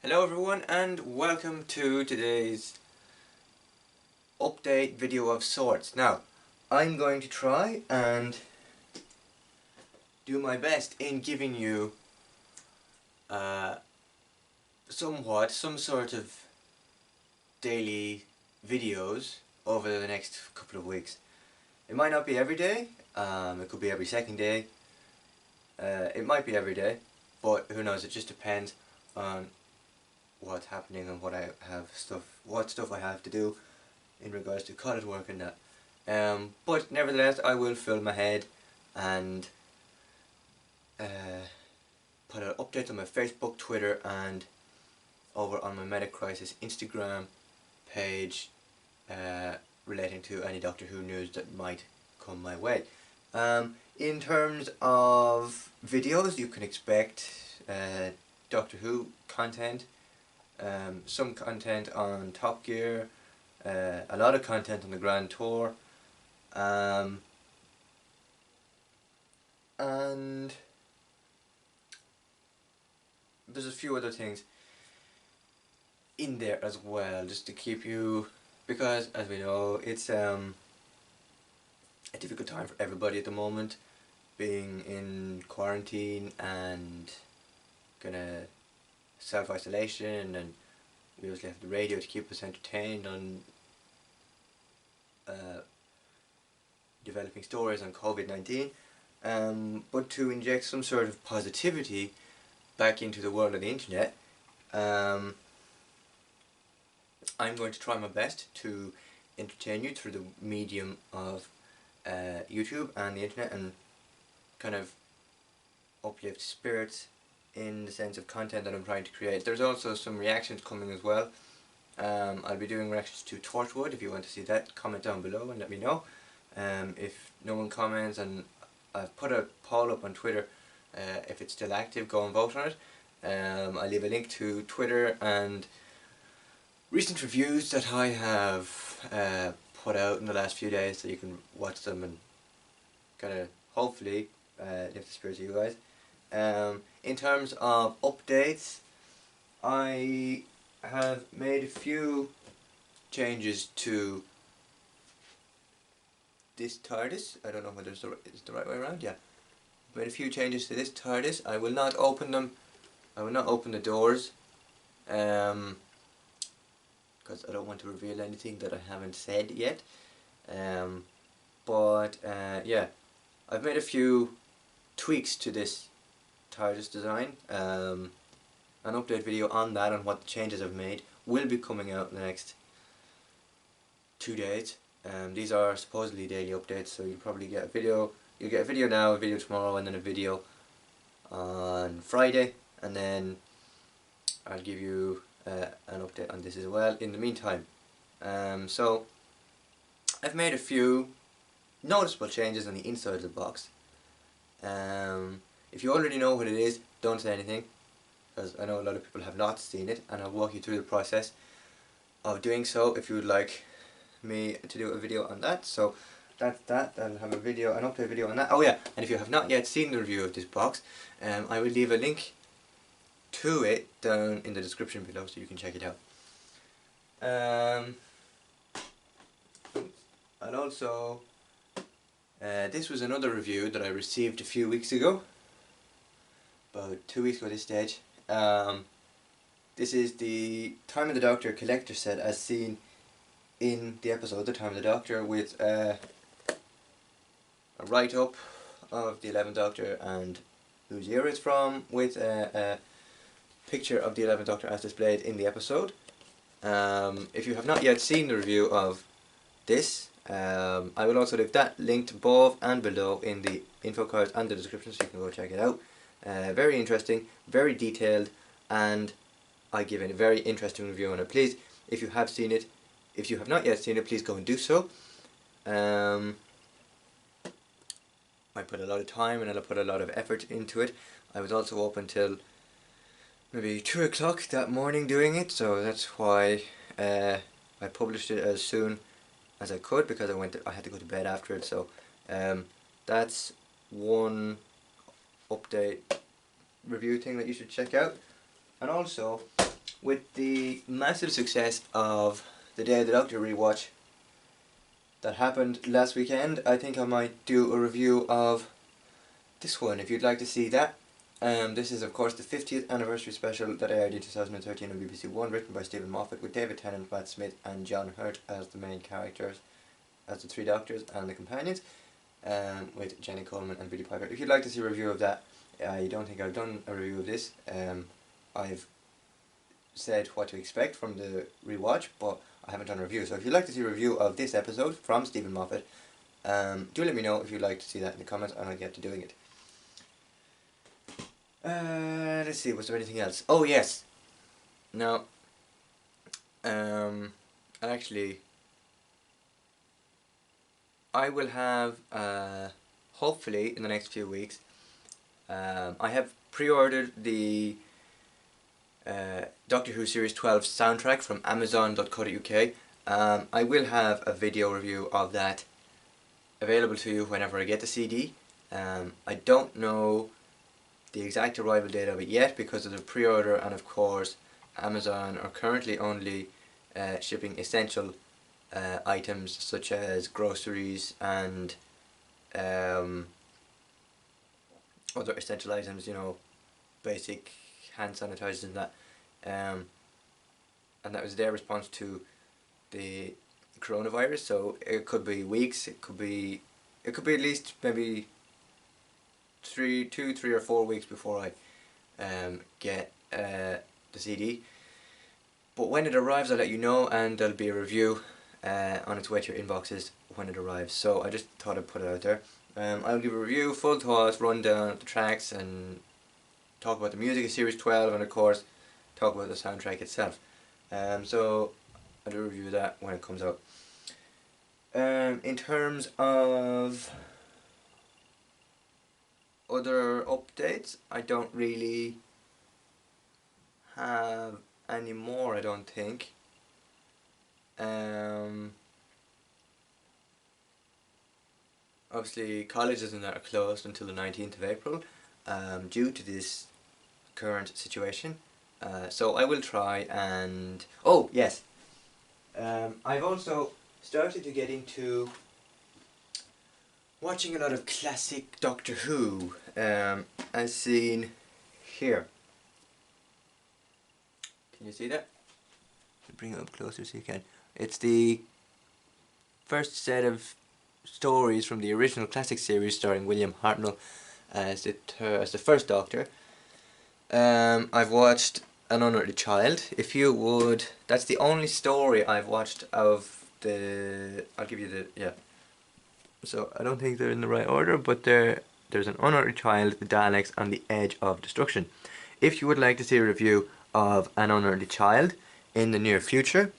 Hello everyone and welcome to today's update video of sorts. Now, I'm going to try and do my best in giving you some sort of daily videos over the next couple of weeks. It might not be every day, it could be every second day, it might be every day, but who knows, it just depends on what's happening and what stuff I have to do in regards to college work and that. But nevertheless, I will film ahead and put an update on my Facebook, Twitter, and over on my Medic Crisis Instagram page relating to any Doctor Who news that might come my way. In terms of videos, you can expect Doctor Who content, some content on Top Gear, a lot of content on the Grand Tour, and there's a few other things in there as well, just to keep you, because as we know, it's a difficult time for everybody at the moment, being in quarantine and gonna self-isolation, and we obviously have the radio to keep us entertained on developing stories on COVID-19, but to inject some sort of positivity back into the world of the internet, I'm going to try my best to entertain you through the medium of YouTube and the internet, and kind of uplift spirits in the sense of content that I'm trying to create. There's also some reactions coming as well. I'll be doing reactions to Torchwood. If you want to see that, comment down below and let me know. If no one comments, and I've put a poll up on Twitter, if it's still active, go and vote on it. I'll leave a link to Twitter and recent reviews that I have put out in the last few days, so you can watch them and kind of hopefully lift the spirits of you guys. In terms of updates, I have made a few changes to this TARDIS. I don't know whether it's the right way around. Yeah, made a few changes to this TARDIS. I will not open them. I will not open the doors, because I don't want to reveal anything that I haven't said yet. Yeah, I've made a few tweaks to this TARDIS design. An update video on that, on what the changes I've made, will be coming out in the next 2 days. These are supposedly daily updates, so you'll probably get a video. You'll get a video now, a video tomorrow, and then a video on Friday, and then I'll give you an update on this as well in the meantime. So I've made a few noticeable changes on the inside of the box. If you already know what it is, don't say anything, because I know a lot of people have not seen it, and I'll walk you through the process of doing so if you would like me to do a video on that. So that's that. I'll have a video, an update video on that. Oh yeah, and if you have not yet seen the review of this box, I will leave a link to it down in the description below, so you can check it out. And also, this was another review that I received a few weeks ago, about 2 weeks ago at this stage. This is the Time of the Doctor collector set as seen in the episode The Time of the Doctor, with a write-up of the 11th Doctor and whose year it's from, with a picture of the 11th Doctor as displayed in the episode. If you have not yet seen the review of this, I will also leave that linked above and below in the info cards and the description, so you can go check it out. Very interesting, very detailed, and I give it a very interesting review on it. Please, if you have seen it, if you have not yet seen it, please go and do so. I put a lot of time and I put a lot of effort into it. I was also up until maybe 2 o'clock that morning doing it, so that's why I published it as soon as I could, because I had to go to bed after it. So that's one update review thing that you should check out. And also, with the massive success of the Day of the Doctor rewatch that happened last weekend, I think I might do a review of this one if you'd like to see that. This is of course the 50th anniversary special that aired in 2013 on BBC One, written by Stephen Moffat, with David Tennant, Matt Smith and John Hurt as the main characters, as the three Doctors and the companions, with Jenny Coleman and Billy Piper. If you'd like to see a review of that, I don't think I've done a review of this. I've said what to expect from the rewatch, but I haven't done a review. So if you'd like to see a review of this episode from Stephen Moffat, do let me know if you'd like to see that in the comments, and I'll get to doing it. Let's see, was there anything else? Oh yes! Now, actually, I will have, hopefully in the next few weeks, I have pre-ordered the Doctor Who Series 12 soundtrack from Amazon.co.uk. I will have a video review of that available to you whenever I get the CD. I don't know the exact arrival date of it yet because of the pre-order, and of course Amazon are currently only shipping essential items such as groceries and other essential items, you know, basic hand sanitizers and that, and that was their response to the coronavirus. So it could be weeks, it could be at least maybe 3 or 4 weeks before I get the CD. But when it arrives, I'll let you know, and there'll be a review on its way to your inboxes when it arrives. So I just thought I'd put it out there. I'll give a review, full thoughts, rundown of the tracks, and talk about the music of Series 12, and of course talk about the soundtrack itself. So I'll do a review of that when it comes out. In terms of other updates, I don't really have any more, I don't think. Obviously colleges and that are closed until the 19th of April due to this current situation. So I will try and... Oh, yes! I've also started to get into watching a lot of classic Doctor Who, as seen here. Can you see that? Bring it up closer so you can. It's the first set of stories from the original classic series starring William Hartnell as the first Doctor. I've watched An Unearthly Child. If you would, that's the only story I've watched of the... I'll give you the... yeah. So I don't think they're in the right order, but there's An Unearthly Child, The Daleks, and The Edge of Destruction. If you would like to see a review of An Unearthly Child in the near future,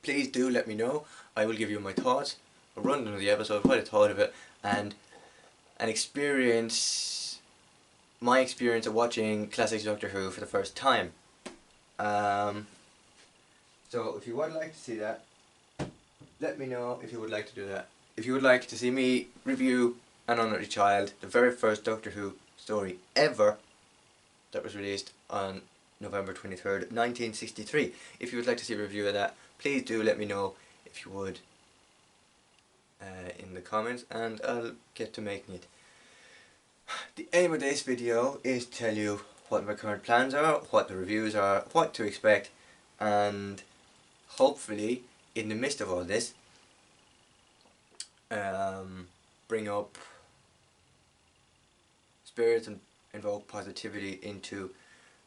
please do let me know. I will give you my thoughts, a rundown of the episode, what I thought of it, and an experience, my experience of watching classic Doctor Who for the first time. So if you would like to see that, let me know if you would like to do that. If you would like to see me review An Unearthly Child, the very first Doctor Who story ever that was released on November 23rd, 1963. If you would like to see a review of that, please do let me know if you would in the comments, and I'll get to making it. The aim of this video is to tell you what my current plans are, what the reviews are, what to expect, and hopefully in the midst of all this bring up spirits and invoke positivity into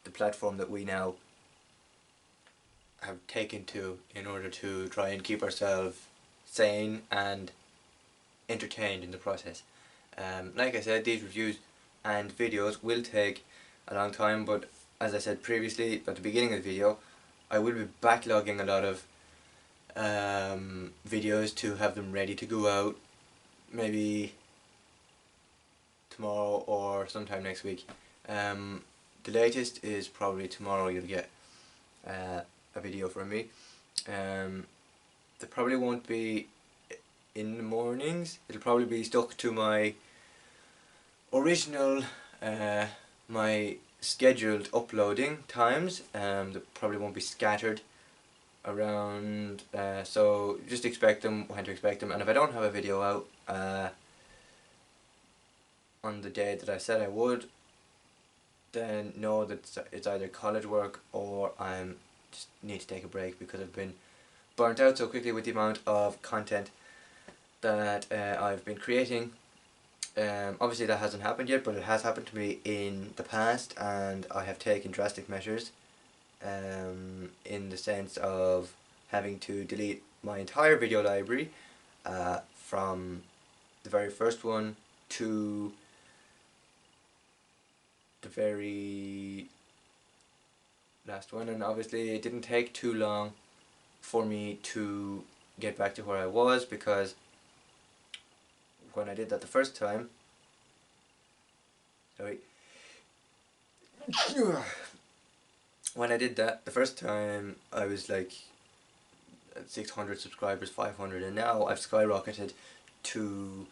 the platform that we now have taken to in order to try and keep ourselves sane and entertained in the process. Like I said, these reviews and videos will take a long time, but as I said previously at the beginning of the video, I will be backlogging a lot of videos to have them ready to go out maybe tomorrow or sometime next week. The latest is probably tomorrow you'll get a video from me. There probably won't be in the mornings, it'll probably be stuck to my original my scheduled uploading times. They probably won't be scattered around, so just expect them when to expect them. And if I don't have a video out on the day that I said I would, then know that it's either college work or I'm just need to take a break, because I've been burnt out so quickly with the amount of content that I've been creating. Obviously that hasn't happened yet, but it has happened to me in the past, and I have taken drastic measures in the sense of having to delete my entire video library from the very first one to the very last one. And obviously it didn't take too long for me to get back to where I was, because when I did that the first time, when I did that the first time, I was like at 600 subscribers, 500, and now I've skyrocketed to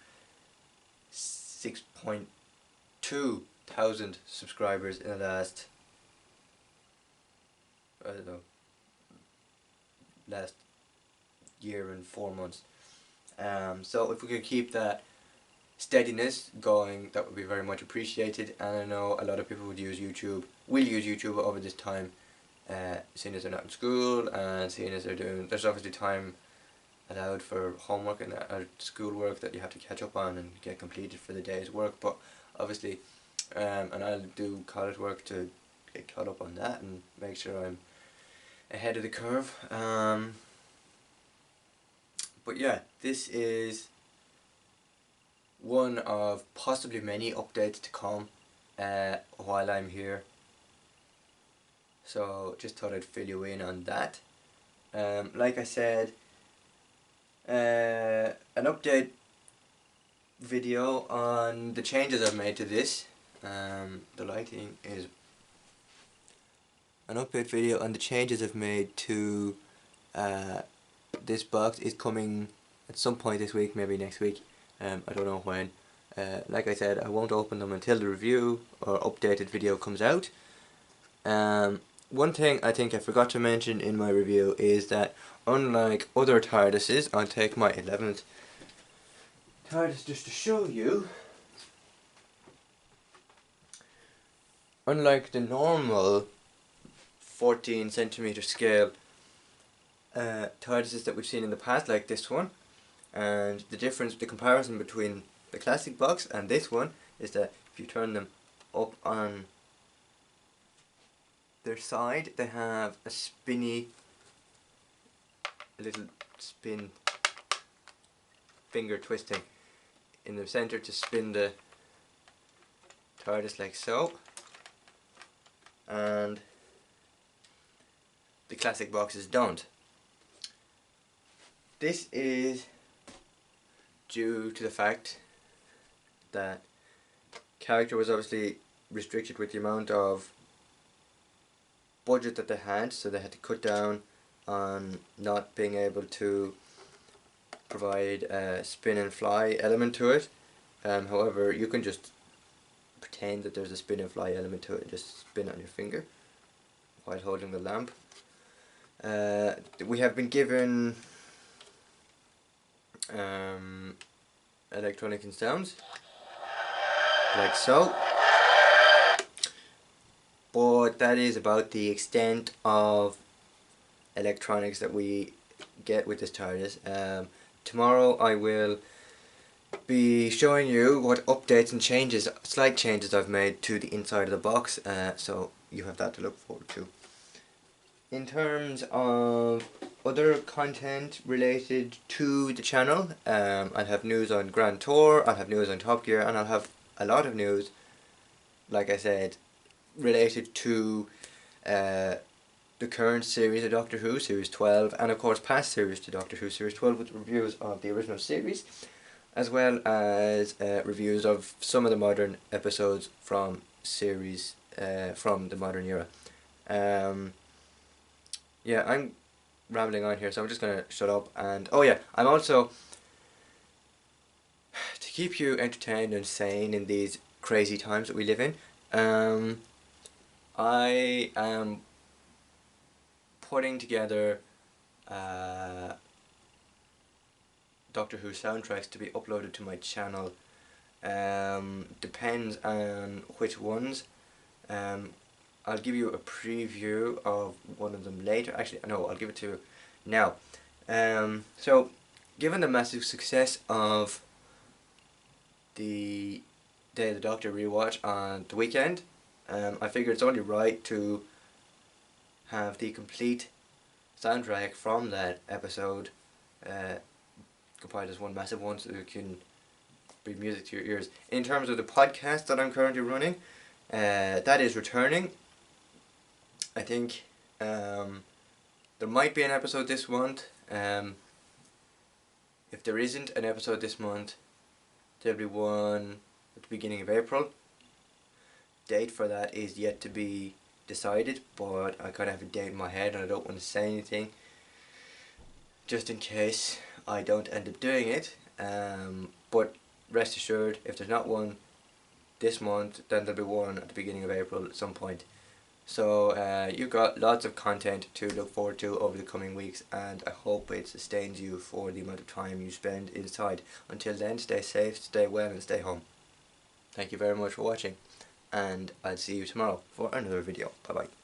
6.2 thousand subscribers in the last, I don't know, last year and 4 months. So if we could keep that steadiness going, that would be very much appreciated. And I know a lot of people will use YouTube over this time, seeing as they're not in school, and seeing as there's obviously time allowed for homework and school work that you have to catch up on and get completed for the day's work. But obviously, and I'll do college work to get caught up on that and make sure I'm ahead of the curve. But yeah, this is one of possibly many updates to come while I'm here. So just thought I'd fill you in on that. Like I said, an update video on the changes I've made to this. The lighting is an update video on the changes I've made to this box is coming at some point this week, maybe next week. I don't know when. Like I said, I won't open them until the review or updated video comes out. One thing I think I forgot to mention in my review is that, unlike other TARDISes, I'll take my 11th TARDIS just to show you. Unlike the normal 14 centimeter scale TARDISes that we've seen in the past, like this one, and the comparison between the classic box and this one is that if you turn them up on their side, they have a little spin finger twisting in the center to spin the TARDIS like so, and the classic boxes don't. This is due to the fact that character was obviously restricted with the amount of budget that they had, so they had to cut down on not being able to provide a spin and fly element to it. However, you can just pretend that there's a spin and fly element to it and just spin on your finger while holding the lamp. We have been given electronic and sounds like so, but that is about the extent of electronics that we get with this TARDIS. Tomorrow I will be showing you what updates and changes, slight changes I've made to the inside of the box, so you have that to look forward to. In terms of other content related to the channel, I'll have news on Grand Tour, I'll have news on Top Gear, and I'll have a lot of news, like I said, related to the current series of Doctor Who, Series 12, and of course past series to Doctor Who, Series 12, with reviews of the original series, as well as reviews of some of the modern episodes from series from the modern era. Yeah, I'm rambling on here, so I'm just going to shut up. And oh yeah, I'm also, to keep you entertained and sane in these crazy times that we live in, I am putting together Doctor Who soundtracks to be uploaded to my channel. Depends on which ones. I'll give you a preview of one of them later. Actually, no, I'll give it to you now. So, given the massive success of the Day of the Doctor rewatch on the weekend, I figure it's only right to have the complete soundtrack from that episode compiled as one massive one, so you can bring music to your ears. In terms of the podcast that I'm currently running, that is returning. I think there might be an episode this month. If there isn't an episode this month, there'll be one at the beginning of April. Date for that is yet to be decided, but I kind of have a date in my head and I don't want to say anything just in case I don't end up doing it. But rest assured, if there's not one this month, then there'll be one at the beginning of April at some point. So you've got lots of content to look forward to over the coming weeks, and I hope it sustains you for the amount of time you spend inside. Until then, stay safe, stay well, and stay home. Thank you very much for watching, and I'll see you tomorrow for another video. Bye bye.